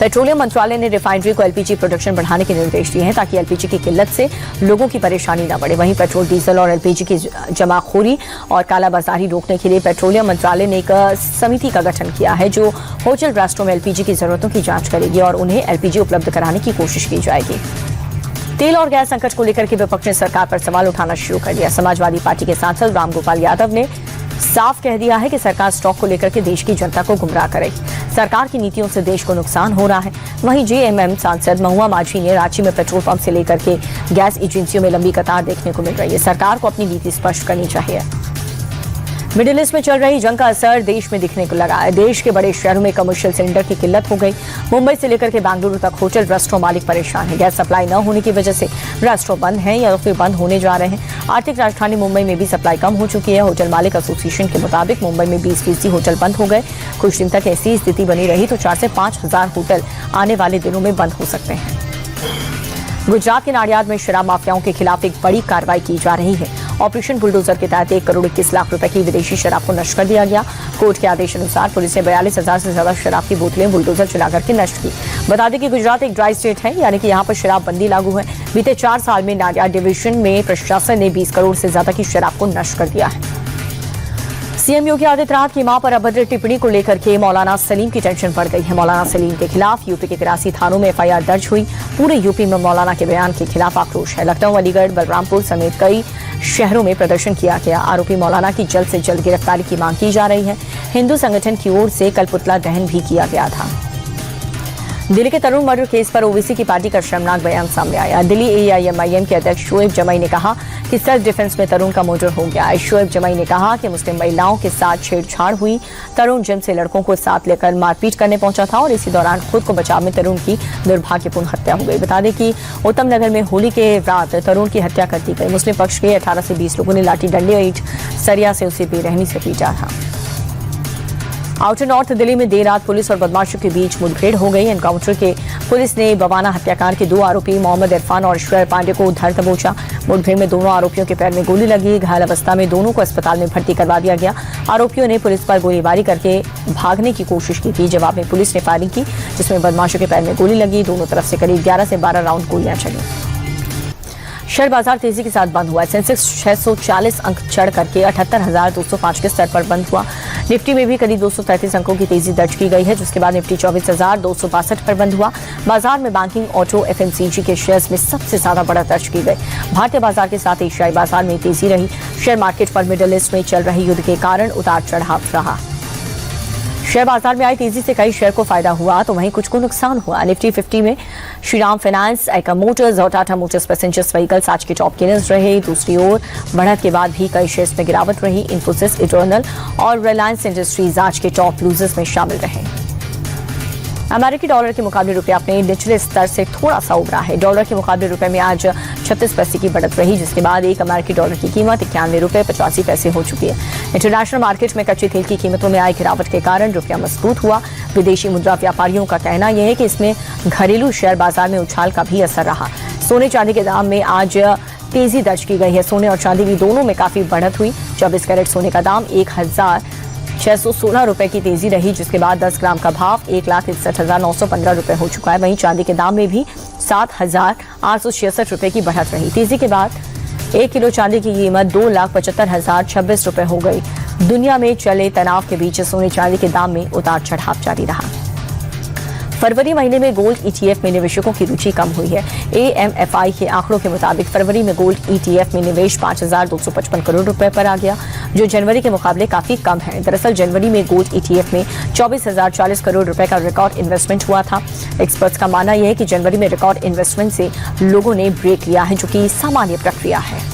Petroleum मंत्रालय ने refinery को एलपीजी प्रोडक्शन बढ़ाने के निर्देश दिए हैं ताकि एलपीजी की किल्लत से लोगों की परेशानी न बढ़े। वहीं पेट्रोल, डीजल और एलपीजी की जमाखोरी और कालाबाजारी रोकने के लिए पेट्रोलियम मंत्रालय ने एक समिति का गठन किया है जो होटल रेस्टोरेंट में एलपीजी की जरूरतों की जांच करेगी और उन्हें एलपीजी उपलब्ध कराने की कोशिश की जाएगी। तेल और गैस संकट को लेकर के विपक्ष ने सरकार पर सवाल उठाना शुरू कर दिया। समाजवादी पार्टी के सांसद रामगोपाल यादव ने साफ कह दिया है कि सरकार स्टॉक को लेकर के देश की जनता को गुमराह करेगी। सरकार की नीतियों से देश को नुकसान हो रहा है। वहीं जेएमएम सांसद महुआ माझी ने रांची में पेट्रोल पंप से लेकर के गैस एजेंसियों में लंबी कतार देखने को मिल रही है। सरकार को अपनी नीति स्पष्ट करनी चाहिए। मिडिल ईस्ट में चल रही जंग का असर देश में दिखने को लगा है। देश के बड़े शहरों में कमर्शियल सिलेंडर की किल्लत हो गई। मुंबई से लेकर के बेंगलुरु तक होटल, रेस्टोरेंट मालिक परेशान है। गैस सप्लाई न होने की वजह से रेस्टोरेंट बंद हैं या फिर बंद होने जा रहे हैं। आर्थिक राजधानी मुंबई में भी सप्लाई कम हो चुकी है। होटल मालिक एसोसिएशन के मुताबिक मुंबई में 20% होटल बंद हो गए। कुछ दिन तक ऐसी स्थिति बनी रही तो 4 से 5 हजार होटल आने वाले दिनों में बंद हो सकते हैं। गुजरात के नाडियाद में शराब माफियाओं के खिलाफ एक बड़ी कार्रवाई की जा रही है। ऑपरेशन बुलडोजर के तहत 1 करोड़ 21 लाख रुपए की विदेशी शराब को नष्ट कर दिया गया। कोर्ट के आदेश अनुसार पुलिस ने 42,000 से ज्यादा शराब की बोतलें बुलडोजर चलाकर के नष्ट की। बता दें कि गुजरात एक ड्राई स्टेट है, यानी कि यहाँ पर शराब बंदी लागू है। बीते 4 साल में नाडियाद डिवीजन में प्रशासन ने 20 करोड़ से ज्यादा की शराब को नष्ट कर दिया है। सीएम योगी आदित्यनाथ की मां पर अभद्र टिप्पणी को लेकर के मौलाना सलीम की टेंशन बढ़ गई है। मौलाना सलीम के खिलाफ यूपी के 83 थानों में एफआईआर दर्ज हुई। पूरे यूपी में मौलाना के बयान के खिलाफ आक्रोश है। लखनऊ, अलीगढ़, बलरामपुर समेत कई शहरों में प्रदर्शन किया गया। आरोपी मौलाना की जल्द से जल्द गिरफ्तारी की मांग की जा रही है। हिंदू संगठन की ओर से कल पुतला दहन भी किया गया था। दिल्ली के तरुण मर्डर केस पर ओवैसी की पार्टी का शर्मनाक बयान सामने आया। दिल्ली एआईएमआईएम के अध्यक्ष शोएब जमाई ने कहा कि सेल्फ डिफेंस में तरुण का मर्डर हो गया है। शोएब जमाई ने कहा कि मुस्लिम महिलाओं के साथ छेड़छाड़ हुई। तरुण जिम से लड़कों को साथ लेकर मारपीट करने पहुंचा था और इसी दौरान खुद को बचाव में तरुण की दुर्भाग्यपूर्ण हत्या हो गई। बता दें कि उत्तम नगर में होली के रात तरुण की हत्या कर दी गई। मुस्लिम पक्ष के 18 से 20 लोगों ने लाठी, डंडे, ईंट, सरिया से उसे बेरहमी से पीटा था। आउटर नॉर्थ दिल्ली में देर रात पुलिस और बदमाशों के बीच मुठभेड़ हो गई। एनकाउंटर के पुलिस ने बवाना हत्याकांड के 2 आरोपी मोहम्मद इरफान और श्रेय पांडे को धर दबोचा। मुठभेड़ में दोनों आरोपियों के पैर में गोली लगी। घायल अवस्था में दोनों को अस्पताल में भर्ती करवा दिया गया। आरोपियों ने पुलिस पर गोलीबारी करके भागने की कोशिश की थी। जवाब में पुलिस ने फायरिंग की, जिसमें बदमाशों के पैर में गोली लगी। दोनों तरफ से करीब 11 से 12 राउंड गोलियां चली। शेयर बाजार तेजी के साथ बंद हुआ। सेंसेक्स 640 अंक चढ़ करके 78,205 के स्तर पर बंद हुआ। निफ्टी में भी करीब 233 अंकों की तेजी दर्ज की गई है, जिसके बाद निफ्टी 24,262 पर बंद हुआ। बाजार में बैंकिंग, ऑटो, एफएमसीजी के शेयर्स में सबसे ज्यादा बढ़त दर्ज की गई। भारतीय बाजार के साथ एशियाई बाजार में तेजी रही। शेयर मार्केट पर मिडिल ईस्ट में चल रहे युद्ध के कारण उतार चढ़ाव रहा। शेयर बाजार में आई तेजी से कई शेयर को फायदा हुआ तो वहीं कुछ को नुकसान हुआ। निफ्टी 50 में श्रीराम फाइनेंस, आइका मोटर्स और टाटा मोटर्स पैसेंजर्स व्हीकल्स आज के टॉप गेनर्स रहे। दूसरी ओर बढ़त के बाद भी कई शेयर्स में गिरावट रही। इन्फोसिस, इटर्नल और रिलायंस इंडस्ट्रीज आज के टॉप लूजर्स में शामिल रहे। अमेरिकी डॉलर के मुकाबले रुपया अपने निचले स्तर से थोड़ा सा उभरा है। डॉलर के मुकाबले रुपए में आज 36 पैसे की बढ़त रही, जिसके बाद 1 अमेरिकी डॉलर की कीमत 91 रुपये 85 पैसे हो चुकी है। इंटरनेशनल मार्केट में कच्चे तेल की कीमतों में आई गिरावट के कारण रुपया मजबूत हुआ। विदेशी मुद्रा व्यापारियों का कहना यह है कि इसमें घरेलू शेयर बाजार में उछाल का भी असर रहा। सोने चांदी के दाम में आज तेजी दर्ज की गई है। सोने और चांदी की दोनों में काफी बढ़त हुई। 24 कैरेट सोने का दाम 1,616 रुपए की तेजी रही, जिसके बाद 10 ग्राम का भाव 1,61,915 रुपए हो चुका है। वहीं चांदी के दाम में भी 7,866 रुपए की बढ़त रही। तेजी के बाद 1 किलो चांदी की कीमत 2,75,026 रुपए हो गई। दुनिया में चले तनाव के बीच सोने चांदी के दाम में उतार चढ़ाव जारी रहा। फरवरी महीने में गोल्ड ईटीएफ में निवेशकों की रुचि कम हुई है। एएमएफआई के आंकड़ों के मुताबिक फरवरी में गोल्ड ईटीएफ में निवेश 5,255 करोड़ रुपए पर आ गया, जो जनवरी के मुकाबले काफी कम है। दरअसल जनवरी में गोल्ड ईटीएफ में 24,040 करोड़ रुपए का रिकॉर्ड इन्वेस्टमेंट हुआ था। एक्सपर्ट्स का मानना यह है कि जनवरी में रिकॉर्ड इन्वेस्टमेंट से लोगों ने ब्रेक लिया है, जो कि सामान्य प्रक्रिया है।